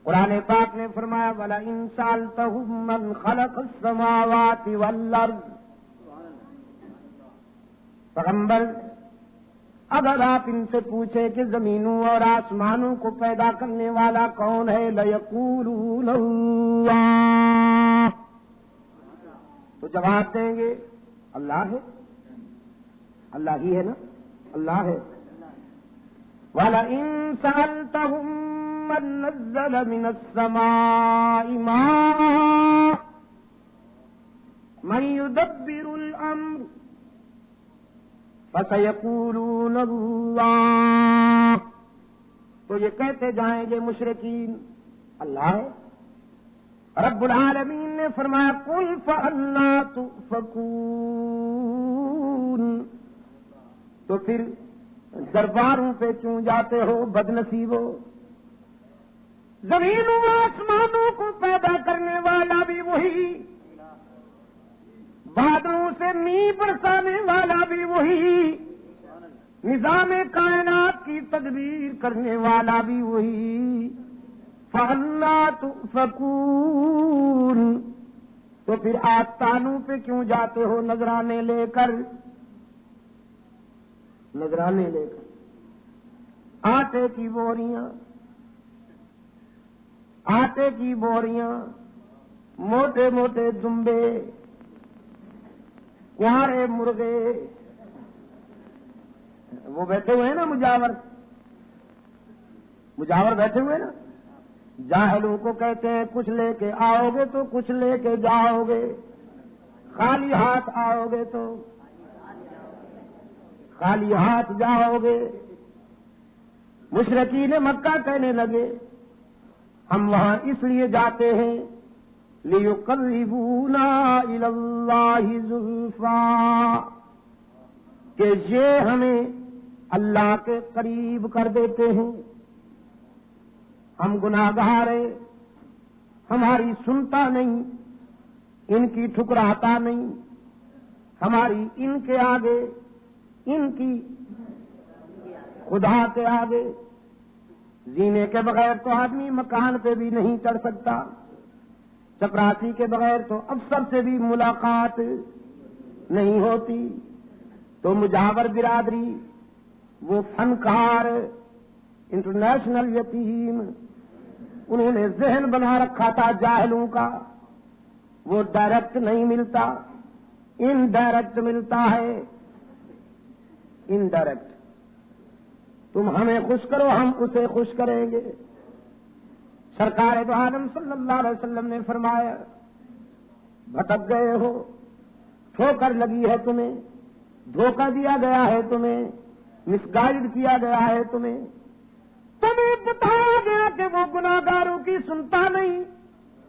قرآن پاک نے فرمایا وَلَئِن سَأَلْتَهُم مَّنْ خَلَقَ السَّمَاوَاتِ وَالْأَرْضَ، پیغمبر اگر آپ ان سے پوچھیں کہ زمینوں اور آسمانوں کو پیدا کرنے والا کون ہے، لَيَقُولُونَ اللَّهُ، تو جواب دیں گے اللہ ہے، اللہ ہی ہے نا، اللہ ہے۔ وَلَئِن سَأَلْتَهُم مَّن نَّزَّلَ مِنَ السَّمَاءِ مَاءً مَّن يُدَبِّرُ الْأَمْرَ فَسَيَقُولُونَ اللَّهُ، تو یہ کہتے جائیں گے مشرکین اللہ ہے۔ رب العالمین نے فرمایا قُلْ فَأَنَّىٰ تُؤْفَكُونَ، تو پھر درباروں پہ کیوں جاتے ہو بد نصیبو؟ زمینوں آسمانوں کو پیدا کرنے والا بھی وہی، بادلوں سے می برسانے والا بھی وہی، نظام کائنات کی تدبیر کرنے والا بھی وہی۔ فَأَنَّىٰ تُؤْفَكُونَ، تو پھر آستانوں پہ کیوں جاتے ہو نذرانے لے کر، نذرانے لے کر آٹے کی بوریاں، آٹے کی بوریاں، موٹے موٹے دمبے، پیارے مرغے، وہ بیٹھے ہوئے ہیں نا مجاور بیٹھے ہوئے نا، جاہلوں کو کہتے ہیں کچھ لے کے آؤ گے تو کچھ لے کے جاؤ گے، خالی ہاتھ آؤ گے تو خالی ہاتھ جاؤ گے۔ مشرکین مکہ کہنے لگے ہم وہاں اس لیے جاتے ہیں لِيُقَرِّبُونَا إِلَى اللَّهِ زُلْفَىٰ، کہ یہ ہمیں اللہ کے قریب کر دیتے ہیں۔ ہم گناہگار ہیں، ہماری سنتا نہیں، ان کی ٹھکراتا نہیں، ہماری ان کے آگے، ان کی خدا کے آگے، زینے کے بغیر تو آدمی مکان پہ بھی نہیں چڑھ سکتا، چپراسی کے بغیر تو افسر سے بھی ملاقات نہیں ہوتی۔ تو مجاور برادری، وہ فنکار، انٹرنیشنل یتیم، انہوں نے ذہن بنا رکھا تھا جاہلوں کا، وہ ڈائریکٹ نہیں ملتا، انڈائریکٹ ملتا ہے، انڈائریکٹ۔ تم ہمیں خوش کرو ہم اسے خوش کریں گے۔ سرکار دو عالم صلی اللہ علیہ وسلم نے فرمایا بھٹک گئے ہو، ٹھوکر لگی ہے تمہیں، دھوکہ دیا گیا ہے تمہیں، مس گائیڈ کیا گیا ہے تمہیں بتایا گیا کہ وہ گناہگاروں کی سنتا نہیں،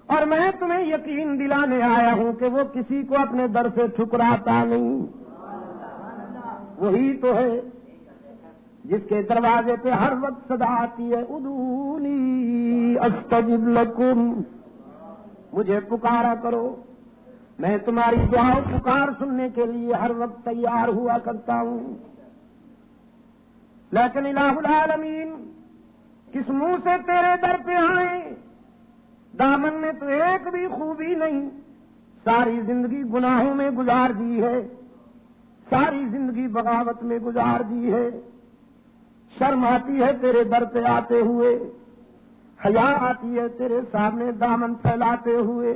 اور میں تمہیں یقین دلانے آیا ہوں کہ وہ کسی کو اپنے در سے ٹھکراتا نہیں۔ وہی تو ہے جس کے دروازے پہ ہر وقت صدا آتی ہے ادعونی استجب لکم، مجھے پکارا کرو، میں تمہاری دعا پکار سننے کے لیے ہر وقت تیار ہوا کرتا ہوں۔ لیکن الہ العالمین کس منہ سے تیرے در پہ آئیں؟ دامن میں تو ایک بھی خوبی نہیں، ساری زندگی گناہوں میں گزار دی ہے، ساری زندگی بغاوت میں گزار دی ہے۔ شرم آتی ہے تیرے در پہ آتے ہوئے، حیا آتی ہے تیرے سامنے دامن پھیلاتے ہوئے،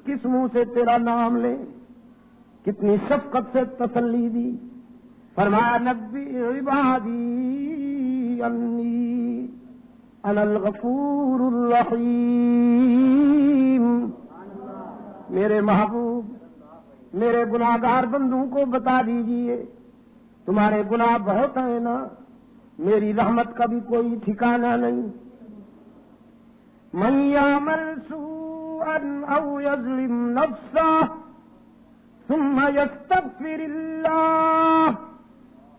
کس منہ سے تیرا نام لیں؟ کتنی شفقت سے تسلی دی، فرمایا نبی عبادی انی انا الغفور الرحیم، میرے محبوب میرے گناہگار بندوں کو بتا دیجئے تمہارے گناہ بہت ہیں نا، میری رحمت کا بھی کوئی ٹھکانہ نہیں۔ من یعمل سوءا او یظلم نفسہ ثم یستغفر اللہ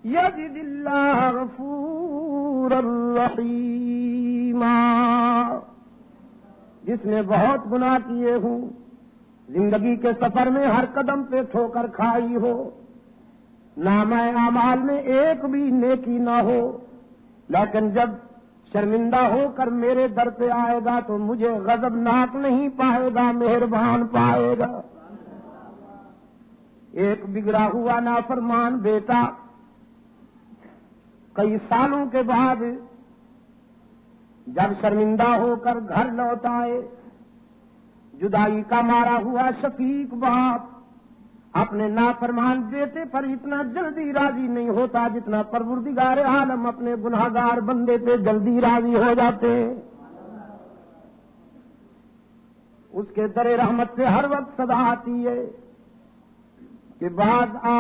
یجد اللہ غفورا رحیما، جس نے بہت گناہ کیے ہوں، زندگی کے سفر میں ہر قدم پہ ٹھوکر کھائی ہو، نامہ اعمال میں ایک بھی نیکی نہ ہو، لیکن جب شرمندہ ہو کر میرے در پہ آئے گا تو مجھے غضبناک نہیں پائے گا، مہربان پائے گا۔ ایک بگڑا ہوا نافرمان بیٹا کئی سالوں کے بعد جب شرمندہ ہو کر گھر لوٹ آئے، جدائی کا مارا ہوا شفیق باپ اپنے نافرمان بیٹے پر اتنا جلدی راضی نہیں ہوتا جتنا پروردگار عالم اپنے گناہگار بندے پہ جلدی راضی ہو جاتے ہیں۔ اس کے در رحمت سے ہر وقت صدا آتی ہے کہ باز آ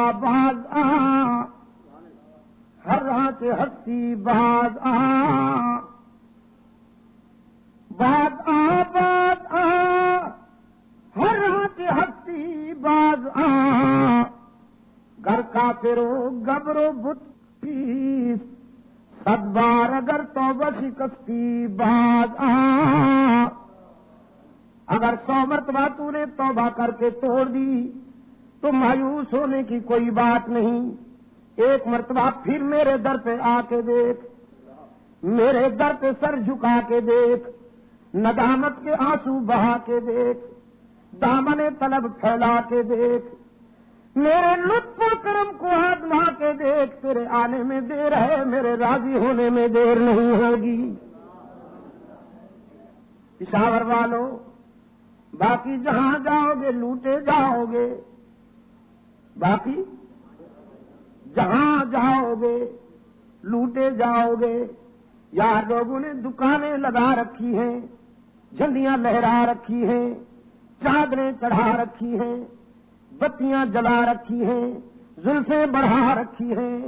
ہر راہ سے ہستی باز آ ہر راہ سے ہستی باز آ، گھر کا پھرو گبرو بت پیس، 100 بار اگر توبہ شکستی باز آ۔ اگر 100 مرتبہ تو نے توبہ کر کے توڑ دی تو مایوس ہونے کی کوئی بات نہیں، ایک مرتبہ پھر میرے در پہ آ کے دیکھ، میرے در پہ سر جھکا کے دیکھ، ندامت کے آنسو بہا کے دیکھ، دامن طلب پھیلا کے دیکھ، میرے لطف و کرم کو آزما کے دیکھ، تیرے آنے میں دیر ہے، میرے راضی ہونے میں دیر نہیں ہوگی۔ پشاور والوں، باقی جہاں جاؤ گے لوٹے جاؤ گے، باقی جہاں جاؤ گے لوٹے جاؤ گے۔ یار لوگوں نے دکانیں لگا رکھی ہیں، جھنڈیاں لہرا رکھی ہیں، چادریں چڑھا رکھی ہیں، بتیاں جلا رکھی ہیں، زلفیں بڑھا رکھی ہیں،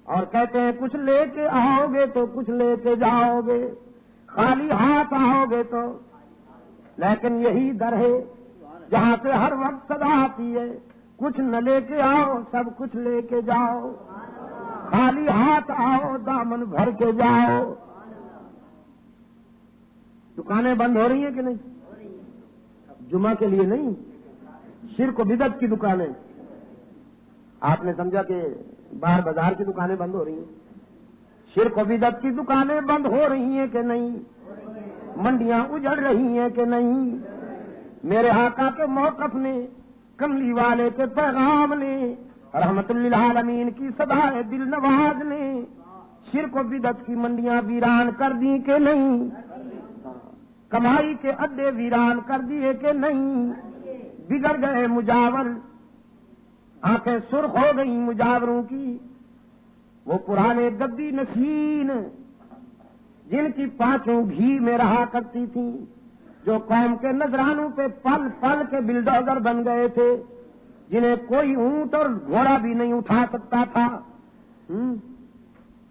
اور کہتے ہیں کچھ لے کے آؤ گے تو کچھ لے کے جاؤ گے، خالی ہاتھ آؤ گے تو۔ لیکن یہی در ہے جہاں سے ہر وقت صدا آتی ہے، کچھ نہ لے کے آؤ سب کچھ لے کے جاؤ، خالی ہاتھ آؤ دامن بھر کے جاؤ۔ دکانیں بند ہو رہی ہیں کہ نہیں؟ جمعہ کے لیے نہیں، شرک و بدعت کی دکانیں۔ آپ نے سمجھا کہ باہر بازار کی دکانیں بند ہو رہی ہیں؟ شرک و بدعت کی دکانیں بند ہو رہی ہیں کہ نہیں؟ منڈیاں اجڑ رہی ہیں کہ نہیں؟ میرے آقا کے موقف نے، کملی والے کے پیغام نے، رحمت للعالمین کی صدائے دل نواز نے شرک و بدعت کی منڈیاں ویران کر دی کہ نہیں؟ کمائی کے اڈے ویران کر دیے کہ نہیں؟ بگڑ گئے مجاور، آنکھیں سرخ ہو گئی مجاوروں کی، وہ پرانے گدی نشین جن کی پانچوں گھی میں رہا کرتی تھیں، جو قوم کے نذرانوں پہ پل پل کے بلڈوزر بن گئے تھے، جنہیں کوئی اونٹ اور گھوڑا بھی نہیں اٹھا سکتا تھا،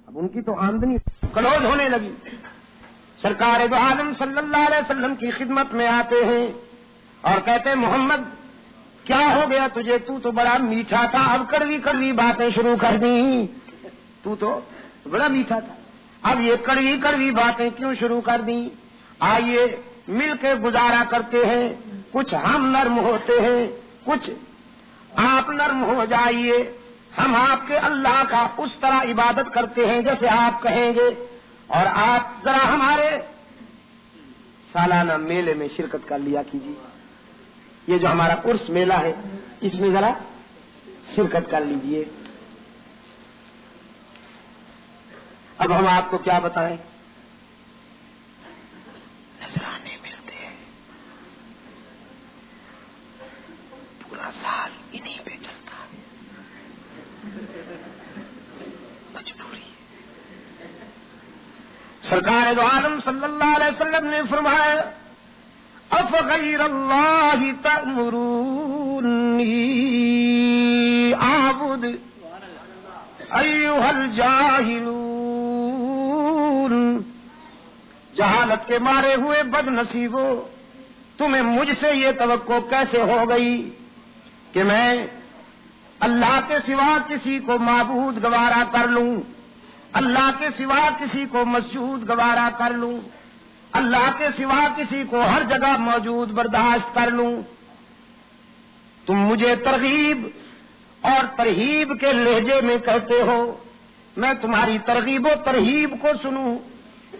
اب ان کی تو آمدنی کلوز ہونے لگی۔ سرکار دو عالم صلی اللہ علیہ وسلم کی خدمت میں آتے ہیں اور کہتے ہیں محمد کیا ہو گیا تجھے، تو بڑا میٹھا تھا، اب کڑوی کڑوی باتیں شروع کر دی، تو بڑا میٹھا تھا، اب یہ کڑوی کڑوی باتیں کیوں شروع کر دی؟ آئیے مل کے گزارا کرتے ہیں، کچھ ہم نرم ہوتے ہیں، کچھ آپ نرم ہو جائیے، ہم آپ کے اللہ کا اس طرح عبادت کرتے ہیں جیسے آپ کہیں گے، اور آپ ذرا ہمارے سالانہ میلے میں شرکت کر لیا کیجیے، یہ جو ہمارا عرس میلہ ہے اس میں ذرا شرکت کر لیجیے۔ اب ہم آپ کو کیا بتائیں، نذرانے ملتے ہیں، پورا سال انہی پہ چلتا ہے، مجبوری۔ سرکار دو عالم صلی اللہ علیہ وسلم نے فرمایا افغیر اللہ تأمرونی اعبد ایھا الجاہلون، جہالت کے مارے ہوئے بد نصیبو، تمہیں مجھ سے یہ توقع کیسے ہو گئی کہ میں اللہ کے سوا کسی کو معبود گوارا کر لوں، اللہ کے سوا کسی کو مسجود گوارا کر لوں، اللہ کے سوا کسی کو ہر جگہ موجود برداشت کر لوں۔ تم مجھے ترغیب اور ترہیب کے لہجے میں کہتے ہو، میں تمہاری ترغیب و ترہیب کو سنوں،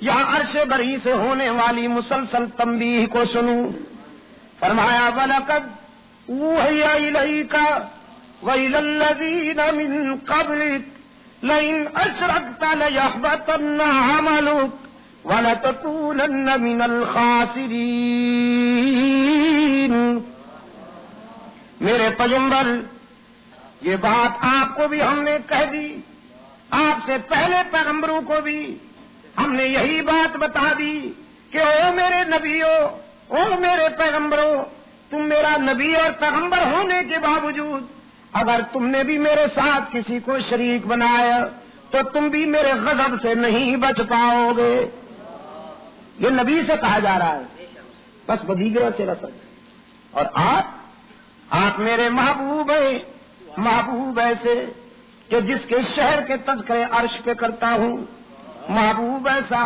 یا عرش بری سے ہونے والی مسلسل تنبیہ کو سنوں. فرمایا وَلَقَدْ أُوحِيَ إِلَيْكَ وَإِلَى الَّذِينَ مِن قَبْلِكَ لَئِنْ أَشْرَكْتَ لَيَحْبَطَنَّ عَمَلُكَ وَلَتَكُونَنَّ مِنَ الْخَاسِرِينَ. میرے پیغمبر، یہ بات آپ کو بھی ہم نے کہہ دی، آپ سے پہلے پیغمبروں کو بھی ہم نے یہی بات بتا دی کہ او میرے نبیوں، او میرے پیغمبروں، تم میرا نبی اور پیغمبر ہونے کے باوجود اگر تم نے بھی میرے ساتھ کسی کو شریک بنایا تو تم بھی میرے غضب سے نہیں بچ پاؤ گے. یہ نبی سے کہا جا رہا ہے، بس بدیگرہ سے رسل. اور آپ میرے محبوب ہیں، محبوب ایسے کہ جس کے شہر کے تذکرے عرش پہ کرتا ہوں، محبوب ایسا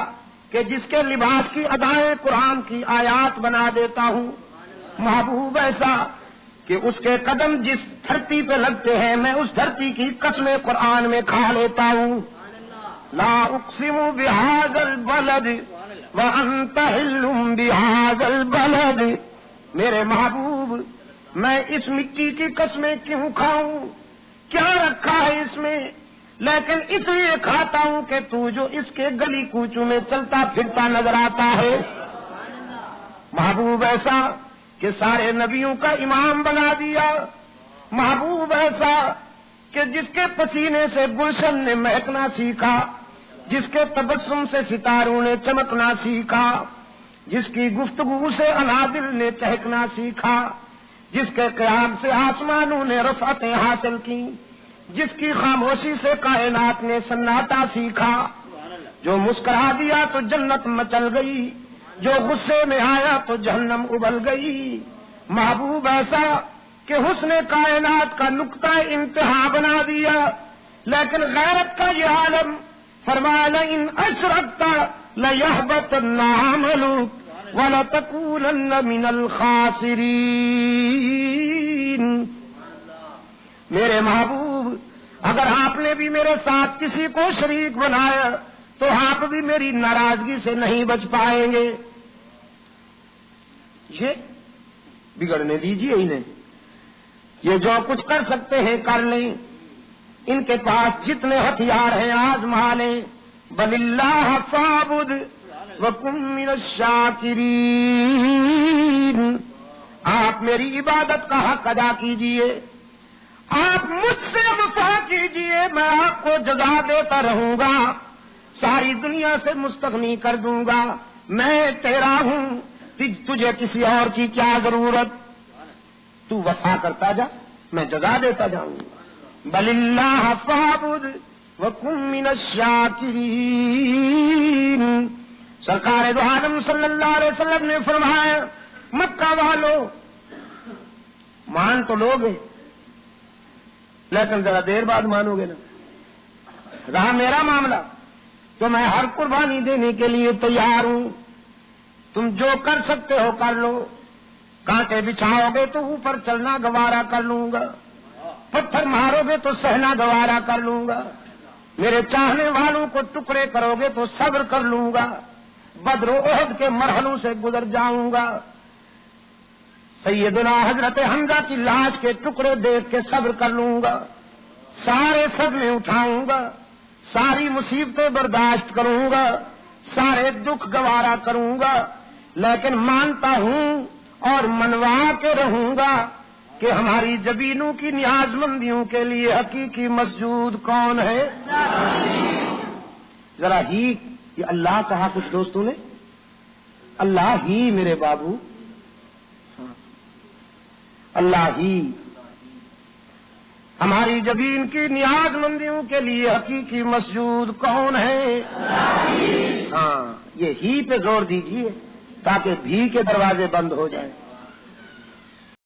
کہ جس کے لباس کی ادائیں قرآن کی آیات بنا دیتا ہوں، محبوب ایسا کہ اس کے قدم جس دھرتی پہ لگتے ہیں میں اس دھرتی کی قسمیں قرآن میں کھا لیتا ہوں. لا اقسم بہذا البلد وانت حل بہذا البلد. میرے محبوب، میں اس مٹی کی قسمیں کیوں کھاؤں؟ کیا رکھا ہے اس میں؟ لیکن اس لیے کھاتا ہوں کہ تو جو اس کے گلی کوچوں میں چلتا پھرتا نظر آتا ہے. محبوب ایسا کہ سارے نبیوں کا امام بنا دیا. محبوب ایسا کہ جس کے پسینے سے گلشن نے مہکنا سیکھا، جس کے تبسم سے ستاروں نے چمکنا سیکھا، جس کی گفتگو سے انادل نے چہکنا سیکھا، جس کے قیام سے آسمانوں نے رفعتیں حاصل کی، جس کی خاموشی سے کائنات نے سناٹا سیکھا. جو مسکرا دیا تو جنت مچل گئی، جو غصے میں آیا تو جہنم ابل گئی. محبوب ایسا کہ حسن کائنات کا نقطہ انتہا بنا دیا، لیکن غیرت کا یہ عالم فرمایا لئن اشرکت لیحبطن عملک وَلَتَكُونَنَّ مِنَ الْخَاسِرِينَ. میرے محبوب، اگر آپ نے بھی میرے ساتھ کسی کو شریک بنایا تو آپ بھی میری ناراضگی سے نہیں بچ پائیں گے. یہ بگڑنے دیجیے انہیں، یہ جو کچھ کر سکتے ہیں کر لیں، ان کے پاس جتنے ہتھیار ہیں آزما لیں. بَلِ اللَّهَ فَاعْبُدْ وَكُن مِّنَ الشَّاكِرِينَ. آپ میری عبادت کا حق ادا کیجئے، آپ مجھ سے وفا کیجئے، میں آپ کو جزا دیتا رہوں گا، ساری دنیا سے مستغنی کر دوں گا. میں تیرا ہوں، تجھے کسی اور کی کیا ضرورت؟ تو وفا کرتا جا، میں جزا دیتا جاؤں گا. بَلِ اللَّهَ فَاعْبُدْ وَكُن مِّنَ الشَّاكِرِينَ. سرکار دو عالم صلی اللہ علیہ وسلم نے فرمایا، مکہ والو مان تو لوگے لیکن ذرا دیر بعد مانو گے نا. رہا میرا معاملہ تو میں ہر قربانی دینے کے لیے تیار ہوں. تم جو کر سکتے ہو کر لو. کانٹے بچھاؤ گے تو اوپر چلنا گوارا کر لوں گا، پتھر مارو گے تو سہنا گوارا کر لوں گا، میرے چاہنے والوں کو ٹکڑے کرو گے تو صبر کر لوں گا، بدر و احد کے مرحلوں سے گزر جاؤں گا، سیدنا حضرت حمزہ کی لاش کے ٹکڑے دیکھ کے صبر کر لوں گا، سارے صدمے اٹھاؤں گا، ساری مصیبتیں برداشت کروں گا، سارے دکھ گوارا کروں گا، لیکن مانتا ہوں اور منوا کے رہوں گا کہ ہماری جبینوں کی نیاز مندیوں کے لیے حقیقی مسجود کون ہے؟ ذرا ہی یہ اللہ کہا کچھ دوستوں نے، اللہ ہی میرے بابو، اللہ ہی ہماری جبین کی نیاز مندیوں کے لیے حقیقی مسجود کون ہے؟ ہاں، یہ ہی پہ زور دیجیے تاکہ بھی کے دروازے بند ہو جائیں.